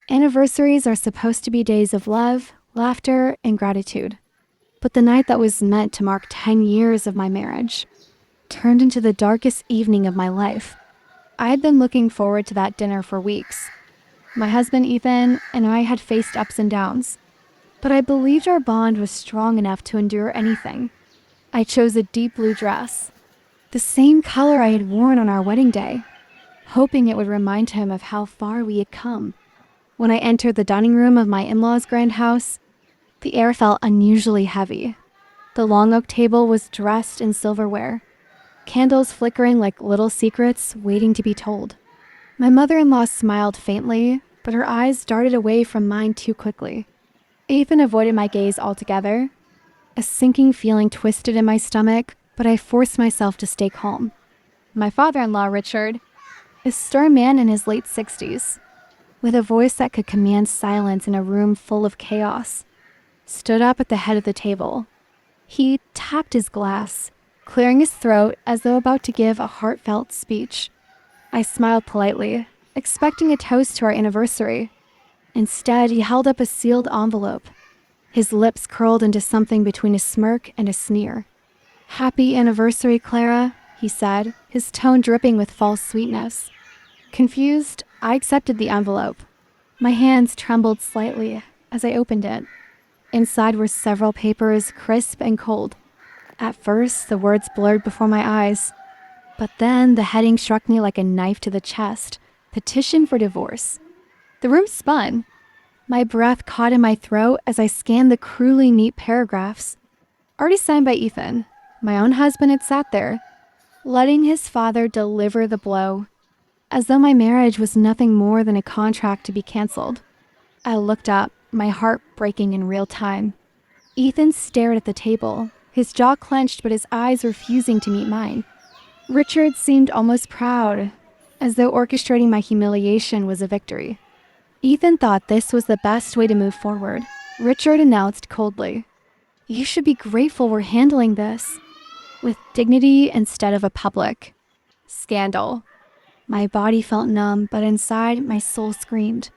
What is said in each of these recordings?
Anniversaries are supposed to be days of love, laughter, and gratitude. But the night that was meant to mark 10 years of my marriage turned into the darkest evening of my life. I had been looking forward to that dinner for weeks. My husband Ethan and I had faced ups and downs, but I believed our bond was strong enough to endure anything. I chose a deep blue dress, the same color I had worn on our wedding day, hoping it would remind him of how far we had come. When I entered the dining room of my in-laws' grand house, the air felt unusually heavy. The long oak table was dressed in silverware, candles flickering like little secrets waiting to be told. My mother-in-law smiled faintly, but her eyes darted away from mine too quickly. Ethan avoided my gaze altogether. A sinking feeling twisted in my stomach, but I forced myself to stay calm. My father-in-law, Richard, a stern man in his late 60s, with a voice that could command silence in a room full of chaos, stood up at the head of the table. He tapped his glass, clearing his throat as though about to give a heartfelt speech. I smiled politely, expecting a toast to our anniversary. Instead, he held up a sealed envelope. His lips curled into something between a smirk and a sneer. "Happy anniversary, Clara," he said, his tone dripping with false sweetness. Confused, I accepted the envelope. My hands trembled slightly as I opened it. Inside were several papers, crisp and cold. At first, the words blurred before my eyes, but then the heading struck me like a knife to the chest: petition for divorce. The room spun. My breath caught in my throat as I scanned the cruelly neat paragraphs. Already signed by Ethan, my own husband had sat there, letting his father deliver the blow, as though my marriage was nothing more than a contract to be canceled. I looked up, my heart breaking in real time. Ethan stared at the table, his jaw clenched but his eyes refusing to meet mine. Richard seemed almost proud, as though orchestrating my humiliation was a victory. Ethan thought this was the best way to move forward. Richard announced coldly, "You should be grateful we're handling this with dignity instead of a public scandal." My body felt numb, but inside, my soul screamed.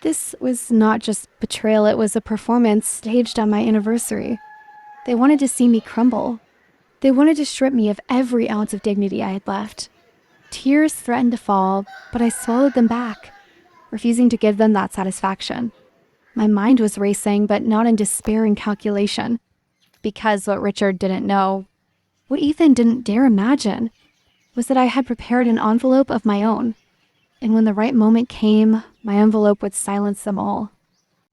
This was not just betrayal, it was a performance staged on my anniversary. They wanted to see me crumble. They wanted to strip me of every ounce of dignity I had left. Tears threatened to fall, but I swallowed them back, refusing to give them that satisfaction. My mind was racing, but not in despair and calculation. Because what Richard didn't know, what Ethan didn't dare imagine, was that I had prepared an envelope of my own. And when the right moment came, my envelope would silence them all.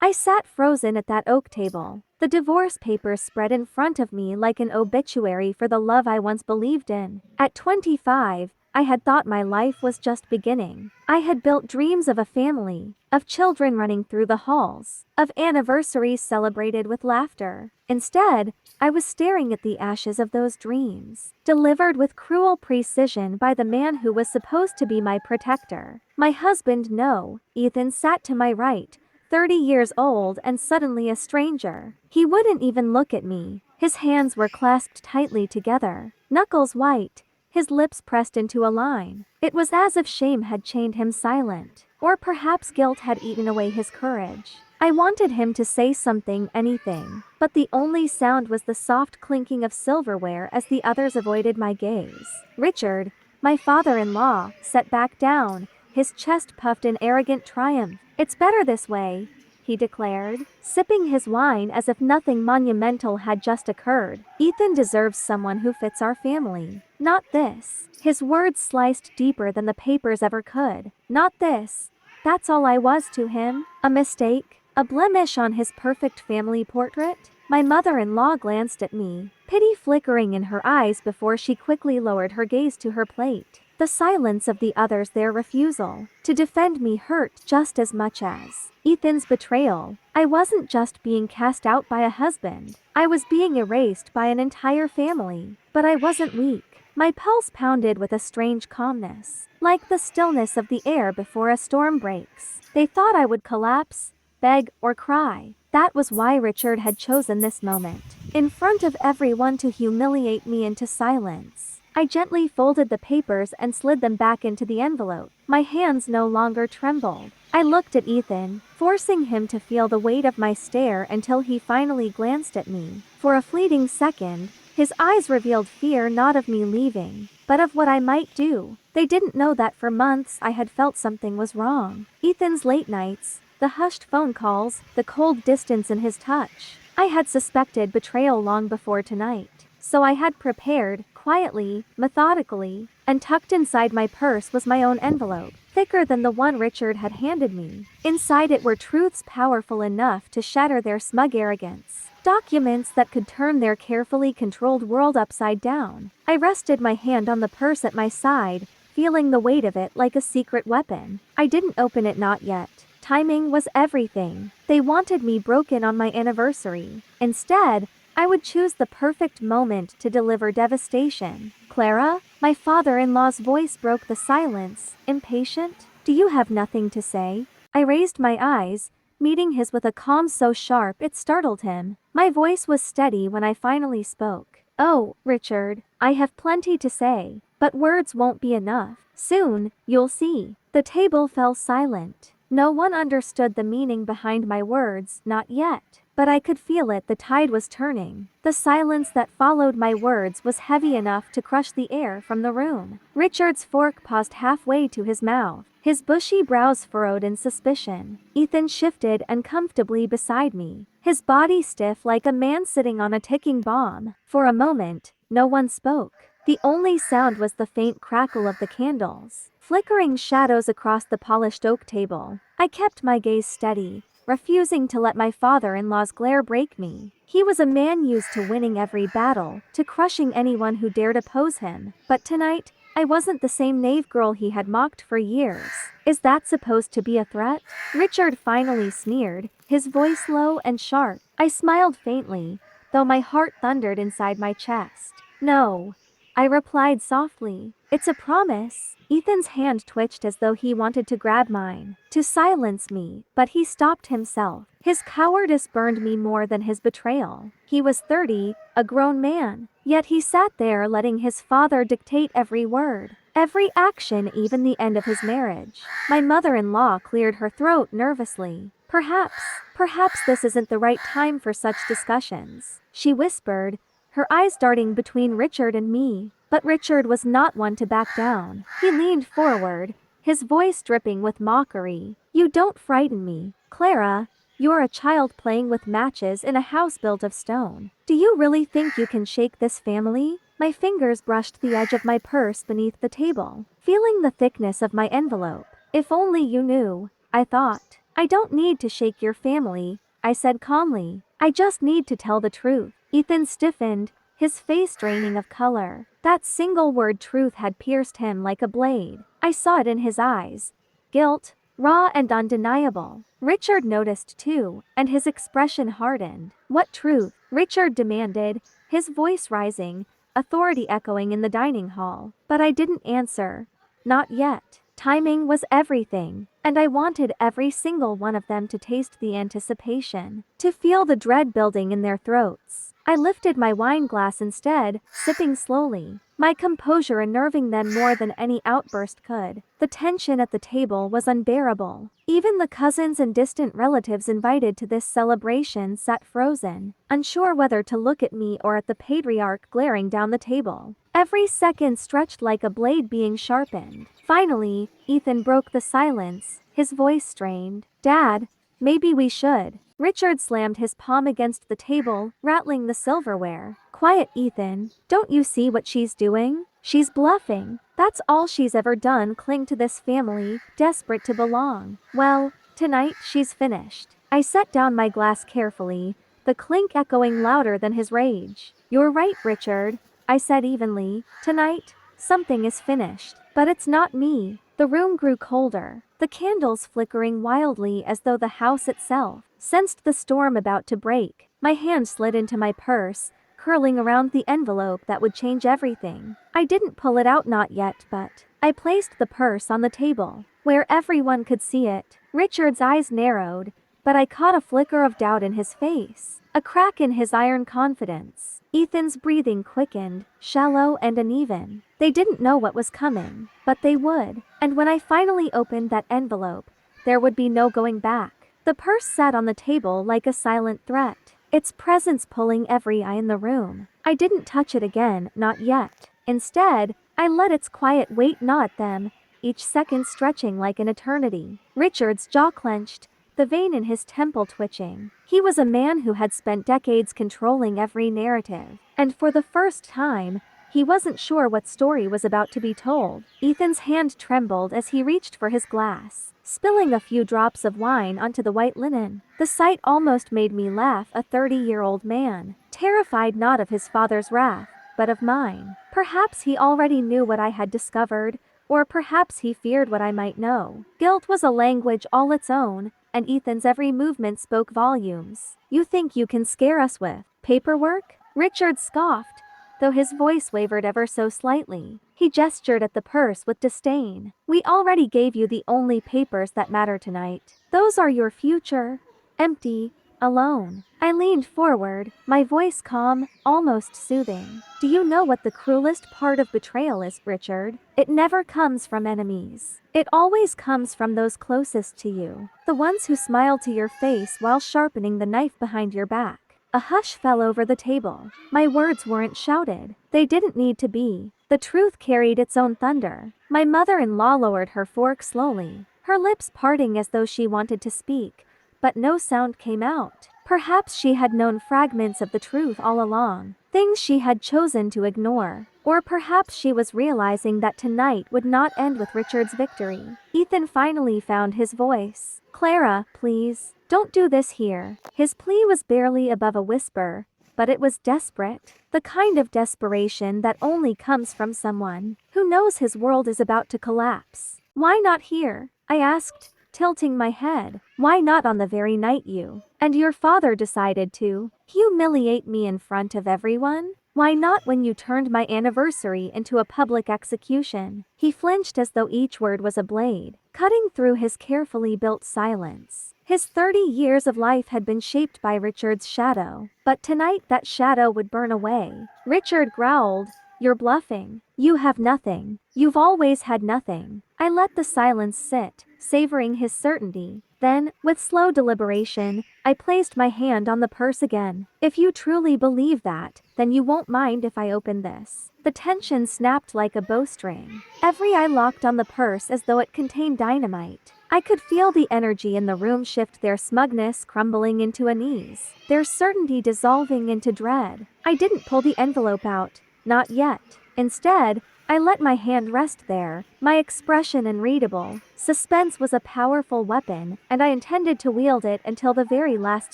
I sat frozen at that oak table, the divorce papers spread in front of me like an obituary for the love I once believed in. At 25, I had thought my life was just beginning. I had built dreams of a family, of children running through the halls, of anniversaries celebrated with laughter. Instead, I was staring at the ashes of those dreams, delivered with cruel precision by the man who was supposed to be my protector. My husband, no. Ethan sat to my right, 30 years old and suddenly a stranger. He wouldn't even look at me. His hands were clasped tightly together, knuckles white, his lips pressed into a line. It was as if shame had chained him silent, or perhaps guilt had eaten away his courage. I wanted him to say something, anything, but the only sound was the soft clinking of silverware as the others avoided my gaze. Richard, my father-in-law, sat back down, his chest puffed in arrogant triumph. "It's better this way," he declared, sipping his wine as if nothing monumental had just occurred. "Ethan deserves someone who fits our family. Not this." His words sliced deeper than the papers ever could. Not this. That's all I was to him. A mistake, a blemish on his perfect family portrait. My mother-in-law glanced at me, pity flickering in her eyes before she quickly lowered her gaze to her plate. The silence of the others, their refusal to defend me, hurt just as much as Ethan's betrayal. I wasn't just being cast out by a husband. I was being erased by an entire family. But I wasn't weak. My pulse pounded with a strange calmness, like the stillness of the air before a storm breaks. They thought I would collapse, beg, or cry. That was why Richard had chosen this moment, in front of everyone, to humiliate me into silence. I gently folded the papers and slid them back into the envelope. My hands no longer trembled. I looked at Ethan, forcing him to feel the weight of my stare until he finally glanced at me. For a fleeting second, his eyes revealed fear not of me leaving, but of what I might do. They didn't know that for months I had felt something was wrong. Ethan's late nights, the hushed phone calls, the cold distance in his touch. I had suspected betrayal long before tonight. So I had prepared, quietly, methodically, and tucked inside my purse was my own envelope, thicker than the one Richard had handed me. Inside it were truths powerful enough to shatter their smug arrogance. Documents that could turn their carefully controlled world upside down. I rested my hand on the purse at my side, feeling the weight of it like a secret weapon. I didn't open it, not yet. Timing was everything. They wanted me broken on my anniversary. Instead, I would choose the perfect moment to deliver devastation. Clara? My father-in-law's voice broke the silence. Impatient? Do you have nothing to say? I raised my eyes, meeting his with a calm so sharp it startled him. My voice was steady when I finally spoke. Oh, Richard, I have plenty to say, but words won't be enough. Soon, you'll see. The table fell silent. No one understood the meaning behind my words, not yet. But I could feel it, the tide was turning. The silence that followed my words was heavy enough to crush the air from the room. Richard's fork paused halfway to his mouth, his bushy brows furrowed in suspicion. Ethan shifted uncomfortably beside me, his body stiff like a man sitting on a ticking bomb. For a moment, no one spoke. The only sound was the faint crackle of the candles, flickering shadows across the polished oak table. I kept my gaze steady, refusing to let my father-in-law's glare break me. He was a man used to winning every battle, to crushing anyone who dared oppose him. But tonight, I wasn't the same naive girl he had mocked for years. Is that supposed to be a threat? Richard finally sneered, his voice low and sharp. I smiled faintly, though my heart thundered inside my chest. No, I replied softly. It's a promise. Ethan's hand twitched as though he wanted to grab mine, to silence me, but he stopped himself. His cowardice burned me more than his betrayal. He was 30, a grown man, yet he sat there letting his father dictate every word, every action, even the end of his marriage. My mother-in-law cleared her throat nervously. Perhaps this isn't the right time for such discussions, she whispered, her eyes darting between Richard and me. But Richard was not one to back down. He leaned forward, his voice dripping with mockery. You don't frighten me, Clara. You're a child playing with matches in a house built of stone. Do you really think you can shake this family? My fingers brushed the edge of my purse beneath the table, feeling the thickness of my envelope. If only you knew, I thought. I don't need to shake your family, I said calmly. I just need to tell the truth. Ethan stiffened, his face draining of color. That single word truth had pierced him like a blade. I saw it in his eyes. Guilt, raw and undeniable. Richard noticed too, and his expression hardened. What truth? Richard demanded, his voice rising, authority echoing in the dining hall. But I didn't answer. Not yet. Timing was everything, and I wanted every single one of them to taste the anticipation, to feel the dread building in their throats. I lifted my wine glass instead, sipping slowly, my composure unnerving them more than any outburst could. The tension at the table was unbearable. Even the cousins and distant relatives invited to this celebration sat frozen, unsure whether to look at me or at the patriarch glaring down the table. Every second stretched like a blade being sharpened. Finally, Ethan broke the silence, his voice strained. Dad, maybe we should. Richard slammed his palm against the table, rattling the silverware. Quiet, Ethan. Don't you see what she's doing? She's bluffing. That's all she's ever done, cling to this family, desperate to belong. Well, tonight she's finished. I set down my glass carefully, the clink echoing louder than his rage. You're right, Richard, I said evenly. Tonight, something is finished. But it's not me. The room grew colder, the candles flickering wildly as though the house itself sensed the storm about to break. My hand slid into my purse, curling around the envelope that would change everything. I didn't pull it out, not yet, but I placed the purse on the table, where everyone could see it. Richard's eyes narrowed, but I caught a flicker of doubt in his face, a crack in his iron confidence. Ethan's breathing quickened, shallow and uneven. They didn't know what was coming, but they would. And when I finally opened that envelope, there would be no going back. The purse sat on the table like a silent threat, its presence pulling every eye in the room. I didn't touch it again, not yet. Instead, I let its quiet weight gnaw at them, each second stretching like an eternity. Richard's jaw clenched, the vein in his temple twitching. He was a man who had spent decades controlling every narrative, and for the first time, he wasn't sure what story was about to be told. Ethan's hand trembled as he reached for his glass, spilling a few drops of wine onto the white linen. The sight almost made me laugh, a 30-year-old man, terrified not of his father's wrath, but of mine. Perhaps he already knew what I had discovered, or perhaps he feared what I might know. Guilt was a language all its own, and Ethan's every movement spoke volumes. "You think you can scare us with paperwork?" Richard scoffed, though his voice wavered ever so slightly. He gestured at the purse with disdain. "We already gave you the only papers that matter tonight. Those are your future. Empty. Alone." I leaned forward, my voice calm, almost soothing. "Do you know what the cruelest part of betrayal is, Richard? It never comes from enemies. It always comes from those closest to you, the ones who smile to your face while sharpening the knife behind your back." A hush fell over the table. My words weren't shouted. They didn't need to be. The truth carried its own thunder. My mother-in-law lowered her fork slowly, her lips parting as though she wanted to speak, but no sound came out. Perhaps she had known fragments of the truth all along, things she had chosen to ignore. Or perhaps she was realizing that tonight would not end with Richard's victory. Ethan finally found his voice. "Clara, please, don't do this here." His plea was barely above a whisper, but it was desperate. The kind of desperation that only comes from someone who knows his world is about to collapse. "Why not here?" I asked, tilting my head. "Why not on the very night you and your father decided to humiliate me in front of everyone? Why not when you turned my anniversary into a public execution?" He flinched as though each word was a blade, cutting through his carefully built silence. His 30 years of life had been shaped by Richard's shadow, but tonight that shadow would burn away. Richard growled, "You're bluffing. You have nothing. You've always had nothing." I let the silence sit, savoring his certainty. Then, with slow deliberation, I placed my hand on the purse again. "If you truly believe that, then you won't mind if I open this." The tension snapped like a bowstring. Every eye locked on the purse as though it contained dynamite. I could feel the energy in the room shift, their smugness crumbling into unease, their certainty dissolving into dread. I didn't pull the envelope out, not yet. Instead, I let my hand rest there, my expression unreadable. Suspense was a powerful weapon, and I intended to wield it until the very last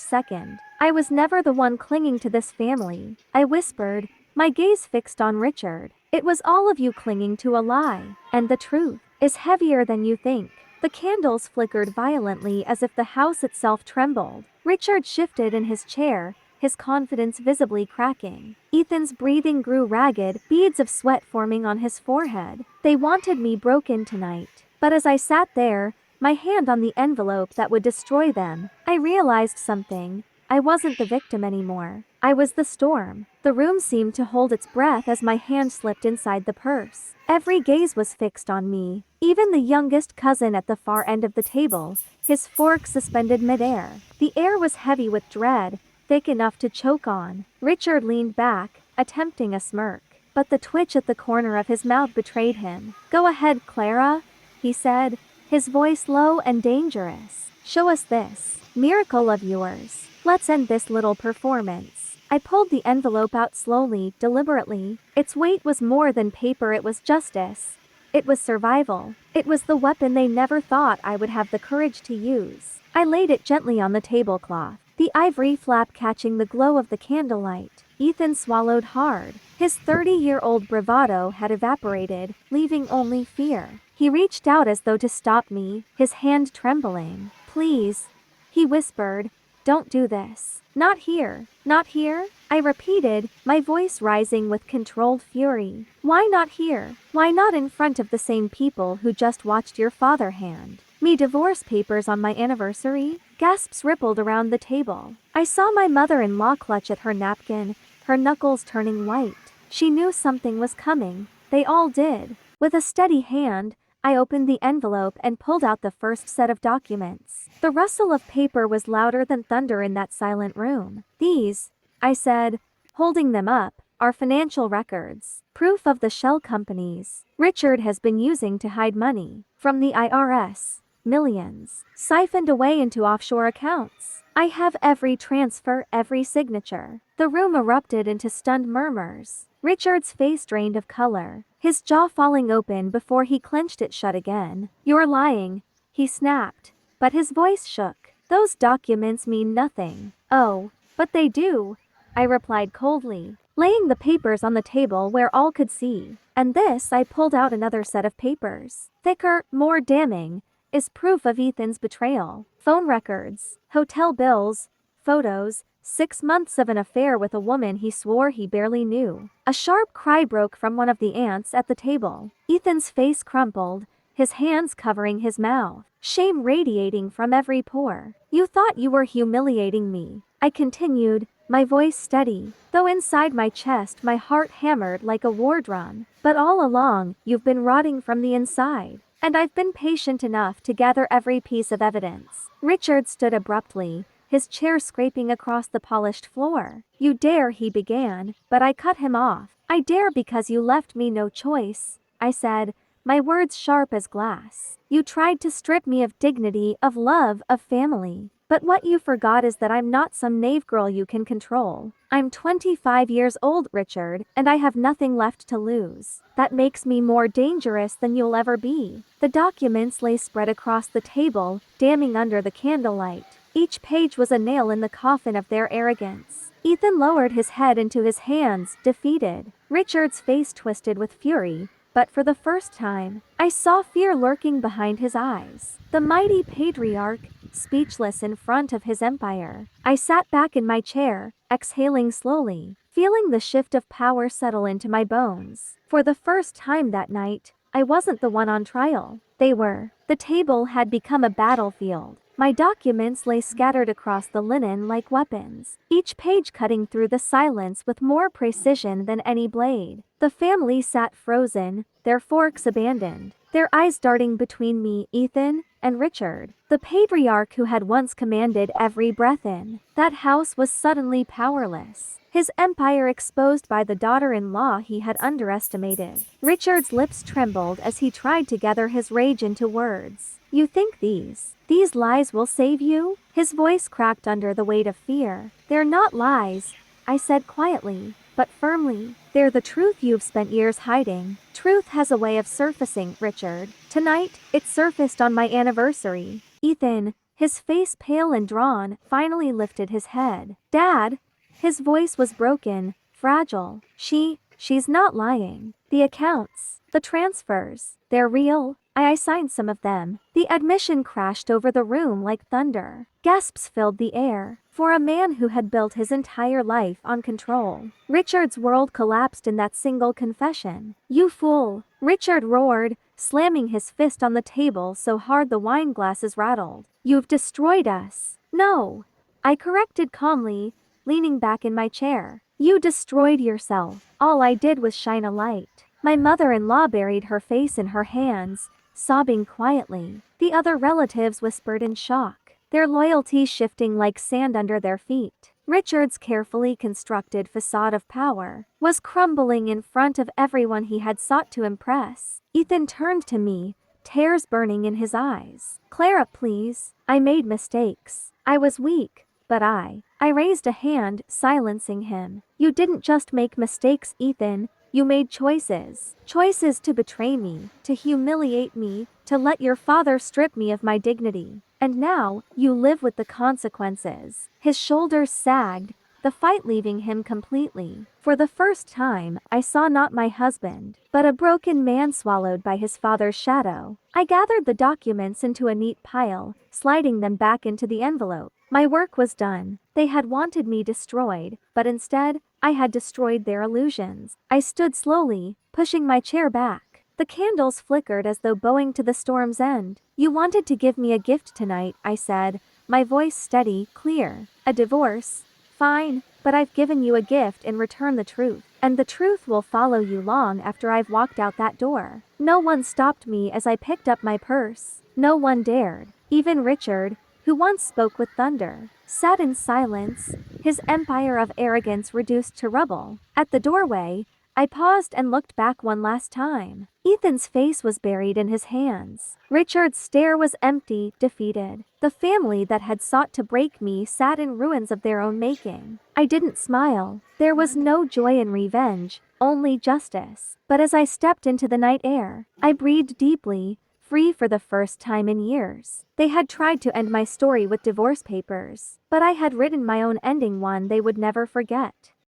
second. "I was never the one clinging to this family," I whispered, my gaze fixed on Richard. "It was all of you clinging to a lie, and the truth is heavier than you think." The candles flickered violently as if the house itself trembled. Richard shifted in his chair, his confidence visibly cracking. Ethan's breathing grew ragged, beads of sweat forming on his forehead. "They wanted me broken tonight." But as I sat there, my hand on the envelope that would destroy them, I realized something. I wasn't the victim anymore. I was the storm. The room seemed to hold its breath as my hand slipped inside the purse. Every gaze was fixed on me, even the youngest cousin at the far end of the table, his fork suspended midair. The air was heavy with dread, thick enough to choke on. Richard leaned back, attempting a smirk, but the twitch at the corner of his mouth betrayed him. "Go ahead, Clara," he said, his voice low and dangerous. "Show us this miracle of yours. Let's end this little performance." I pulled the envelope out slowly, deliberately. Its weight was more than paper, it was justice. It was survival. It was the weapon they never thought I would have the courage to use. I laid it gently on the tablecloth, the ivory flap catching the glow of the candlelight. Ethan swallowed hard. His 30-year-old bravado had evaporated, leaving only fear. He reached out as though to stop me, his hand trembling. "Please," he whispered, "don't do this. Not here. Not here?" I repeated, my voice rising with controlled fury. "Why not here? Why not in front of the same people who just watched your father hand me divorce papers on my anniversary?" Gasps rippled around the table. I saw my mother-in-law clutch at her napkin, her knuckles turning white. She knew something was coming. They all did. With a steady hand, I opened the envelope and pulled out the first set of documents. The rustle of paper was louder than thunder in that silent room. These, I said, holding them up, are financial records. Proof of the shell companies Richard has been using to hide money from the IRS. Millions siphoned away into offshore accounts. I have every transfer, every signature. The room erupted into stunned murmurs. Richard's face drained of color, his jaw falling open before he clenched it shut again. "You're lying," he snapped, but his voice shook. "Those documents mean nothing." "Oh, but they do," I replied coldly, laying the papers on the table where all could see. "And this," I pulled out another set of papers. Thicker, more damning, is proof of Ethan's betrayal. Phone records, hotel bills, photos, 6 months of an affair with a woman he swore he barely knew. A sharp cry broke from one of the aunts at the table. Ethan's face crumpled, his hands covering his mouth, shame radiating from every pore. "You thought you were humiliating me," I continued, my voice steady, though inside my chest my heart hammered like a war drum. "But all along, you've been rotting from the inside. And I've been patient enough to gather every piece of evidence." Richard stood abruptly, his chair scraping across the polished floor. "You dare," he began, but I cut him off. "I dare because you left me no choice," I said, my words sharp as glass. "You tried to strip me of dignity, of love, of family. But what you forgot is that I'm not some knave girl you can control. I'm 25 years old, Richard, and I have nothing left to lose. That makes me more dangerous than you'll ever be." The documents lay spread across the table, damning under the candlelight. Each page was a nail in the coffin of their arrogance. Ethan lowered his head into his hands, defeated. Richard's face twisted with fury, but for the first time, I saw fear lurking behind his eyes. The mighty patriarch, speechless in front of his empire. I sat back in my chair, exhaling slowly, feeling the shift of power settle into my bones. For the first time that night, I wasn't the one on trial. They were. The table had become a battlefield. My documents lay scattered across the linen like weapons, each page cutting through the silence with more precision than any blade. The family sat frozen, their forks abandoned, their eyes darting between me, Ethan, and Richard, the patriarch who had once commanded every breath in that house was suddenly powerless, his empire exposed by the daughter-in-law he had underestimated. Richard's lips trembled as he tried to gather his rage into words. "You think these lies will save you?" His voice cracked under the weight of fear. "They're not lies," I said quietly, but firmly. "They're the truth you've spent years hiding." Truth has a way of surfacing, Richard. Tonight, it surfaced on my anniversary. Ethan, his face pale and drawn, finally lifted his head. "Dad," his voice was broken, fragile. She's not lying. The accounts, the transfers, they're real. I signed some of them." The admission crashed over the room like thunder. Gasps filled the air. For a man who had built his entire life on control, Richard's world collapsed in that single confession. "You fool!" Richard roared, slamming his fist on the table so hard the wine glasses rattled. "You've destroyed us." "No," I corrected calmly, leaning back in my chair. "You destroyed yourself. All I did was shine a light." My mother-in-law buried her face in her hands, sobbing quietly. The other relatives whispered in shock, their loyalty shifting like sand under their feet. Richard's carefully constructed facade of power was crumbling in front of everyone he had sought to impress. Ethan turned to me, tears burning in his eyes. "Clara, please. I made mistakes. I was weak, but I raised a hand, silencing him. "You didn't just make mistakes, Ethan. You made choices. Choices to betray me, to humiliate me, to let your father strip me of my dignity. And now, you live with the consequences." His shoulders sagged, the fight leaving him completely. For the first time, I saw not my husband, but a broken man swallowed by his father's shadow. I gathered the documents into a neat pile, sliding them back into the envelope. My work was done. They had wanted me destroyed, but instead, I had destroyed their illusions. I stood slowly, pushing my chair back. The candles flickered as though bowing to the storm's end. "You wanted to give me a gift tonight," I said, my voice steady, clear. "A divorce. Fine, but I've given you a gift in return, the truth. And the truth will follow you long after I've walked out that door. No one stopped me as I picked up my purse. No one dared. Even Richard, who once spoke with thunder, sat in silence, his empire of arrogance reduced to rubble. At the doorway, I paused and looked back one last time. Ethan's face was buried in his hands. Richard's stare was empty, defeated. The family that had sought to break me sat in ruins of their own making. I didn't smile. There was no joy in revenge, only justice. But as I stepped into the night air, I breathed deeply, free for the first time in years. They had tried to end my story with divorce papers, but I had written my own ending, one they would never forget.